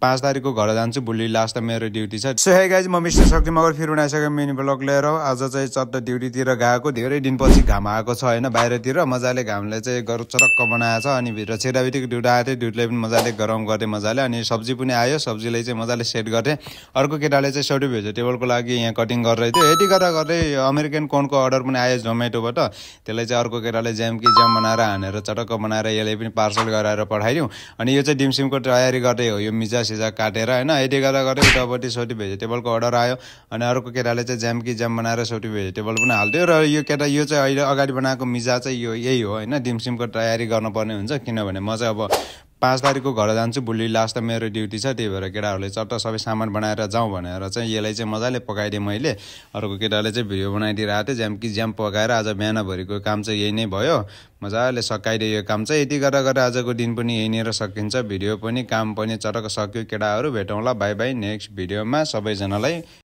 5 तारिकको घर जान्छु भोलि लास्ट मेरो ड्युटी छ। सो हे गाइज म मिस्टर शक्ति मगर फेरि बनाइसकेँ मिनी ब्लग लिएर। आज चाहिँ चट्ट ड्युटीतिर गएको धेरै दिनपछि घाम आएको छ होइन बाहिरतिर मजाले घामले चाहिँ घर चटक्क बनाएको छ। अनि भित्र छिराबिटीको ड्युटी आएको थियो ड्युटीलाई पनि मजाले गरम गरेँ मजाले। अनि सब्जी पनि आयो सब्जीलाई चाहिँ मजाले सेट गरेँ। अर्को केटाले चाहिँ सौटी भेजिटेबलको लागि यहाँ कटिङ गरेर थियो यति गर्दै अमेरिकन कर्नको अर्डर पनि आयो जोमेटोबाट। त्यसलाई चाहिँ अर्को केटाले ज्याम कि ज्याम बनाएर हानेर चटक्क बनाएर यसलाई पनि पार्सल गराएर पठाइदिउँ। अनि यो चाहिँ डिमसिमको तयारी गर्दै हो यो मिजा सिजा काटेर होइन। यति गर्दै उतापट्टि सौटी भेजिटेबलको अर्डर आयो। अनि अर्को केटाले चाहिँ ज्याम कि ज्याम बनाएर सौटी भेजिटेबल पनि हाल्थ्यो। र यो केटा यो चाहिँ अहिले अगाडि बनाएको मिजा चाहिँ यो यही हो होइन। डिमसिमको तयारी गर्नुपर्ने हुन्छ किनभने म चाहिँ अब 5 तारिकको घर जान्छु भोलि लास्ट मेरो ड्युटी छ। त्यही भएर केटाहरूले चट्ट सबै सामान बनाएर जाउँ भनेर चाहिँ यसलाई चाहिँ मजाले पकाइदिएँ मैले। अर्को केटाले चाहिँ भिडियो बनाइदिइरहेको थियो ज्याम कि ज्याम पकाएर। आज बिहानभरिको काम चाहिँ यही नै भयो मजाले सकाइदियो यो काम चाहिँ। यति गरेर आजको दिन पनि यहीँनिर सकिन्छ। भिडियो पनि काम पनि चटक्क सक्यो केटाहरू। भेटौँला बाई बाई नेक्स्ट भिडियोमा सबैजनालाई।